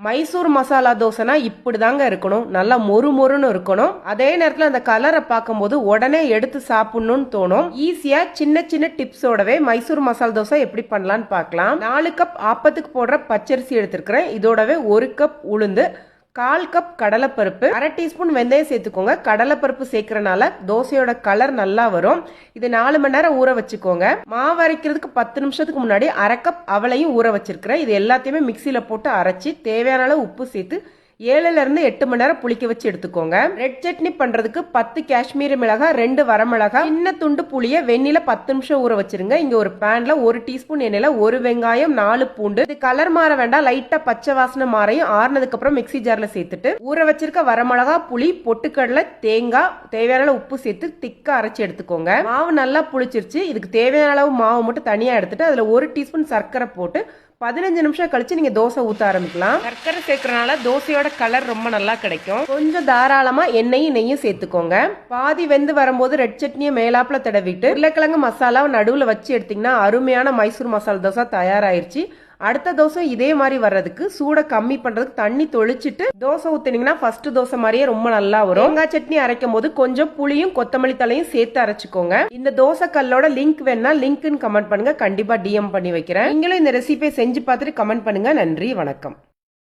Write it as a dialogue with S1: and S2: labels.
S1: மைசூர் மசாலா தோசைனா இப்படிதாங்க இருக்கணும். நல்லா மொறு மொறுன்னு இருக்கணும். அதே நேரத்துல அந்த கலரை பார்க்கும்போது உடனே எடுத்து சாப்பிடணும்னு தோணும். ஈஸியா சின்ன சின்ன டிப்ஸோடவே மைசூர் மசாலா தோசை எப்படி பண்ணலாம்னு பார்க்கலாம். 4 கப் ஆப்பத்துக்கு போடுற பச்சரிசி எடுத்திருக்கிறேன். இதோடவே 1 கப் உளுந்து, 1/4 கப் கடலைப்பருப்பு, 1/2 டீஸ்பூன் வெந்தயம் சேர்த்துக்கோங்க. கடலைப்பருப்பு சேர்க்கறனால தோசையோட கலர் நல்லா வரும். இது 4 மணி நேரம் ஊற வச்சுக்கோங்க. மாவு அரைக்கிறதுக்கு 10 நிமிஷத்துக்கு முன்னாடி 1/2 கப் அவளையும் ஊற வச்சிருக்கிறேன். இது எல்லாத்தையுமே மிக்சியில போட்டு அரைச்சி தேவையான அளவு உப்பு சேர்த்து 7ல இருந்து 8 மணி நேரம் புளிக்க வச்சு எடுத்துக்கோங்க. ரெட் சட்னி பண்றதுக்கு 10 காஷ்மீரி மிளகாய், 2 வரமிளகாய், சின்ன துண்டு புளிய வெந்நில 10 நிமிஷம் ஊற வச்சிருங்க. இங்க ஒரு பேன்ல 1 டீஸ்பூன் எண்ணெயில 1 வெங்காயம், 4 பூண்டு. இது கலர் மாற வேண்டாம், லைட்டா பச்சை வாசனை மாறையும். ஆறுனதுக்கு அப்புறம் மிக்சி ஜார்ல சேர்த்துட்டு ஊற வச்சிருக்க வரமிளகாய், புளி, பொட்டுக்கடலை, தேங்காய், தேவையான அளவு உப்பு சேர்த்து திக்கா அரைச்சி எடுத்துக்கோங்க. மாவு நல்லா புளிச்சிருச்சு. இதுக்கு தேவையான அளவு மாவு மட்டும் தனியா எடுத்துட்டு அதுல 1 டீஸ்பூன் சர்க்கரை போட்டு 15 நிமிஷம் கழிச்சு நீங்க தோசை ஊத்த ஆரம்பிக்கலாம். சர்க்கரை சேர்க்கறனால தோசையோட கலர் ரொம்ப நல்லா கிடைக்கும். கொஞ்சம் தாராளமா எண்ணெயும் நெய்யும் சேர்த்துக்கோங்க. பாதி வெந்து வரும்போது ரெட் சட்னியை மேலாப்புல தடவிட்டு உருளைக்கிழங்கு மசாலாவை நடுவுல வச்சு எடுத்தீங்கன்னா அருமையான மைசூர் மசாலா தோசை தயாராயிருச்சு. அடுத்த தோசை இதே மாதிரி வர்றதுக்கு சூட கம்மி பண்றதுக்கு தண்ணி தொளிச்சிட்டு தோசை ஊத்தினீங்கன்னா ஃபர்ஸ்ட் தோசை மாதிரியே ரொம்ப நல்லா வரும். தேங்காய் சட்னி அரைக்கும் போது கொஞ்சம் புளியும் கொத்தமல்லி தலையும் சேர்த்து அரைச்சுக்கோங்க. இந்த தோசை கல்லோட லிங்க் வேணா லிங்க்னு கமெண்ட் பண்ணுங்க, கண்டிப்பா டிஎம் பண்ணி வைக்கிறேன். நீங்களும் இந்த ரெசிபியை செஞ்சு பார்த்துட்டு கமெண்ட் பண்ணுங்க. நன்றி, வணக்கம்.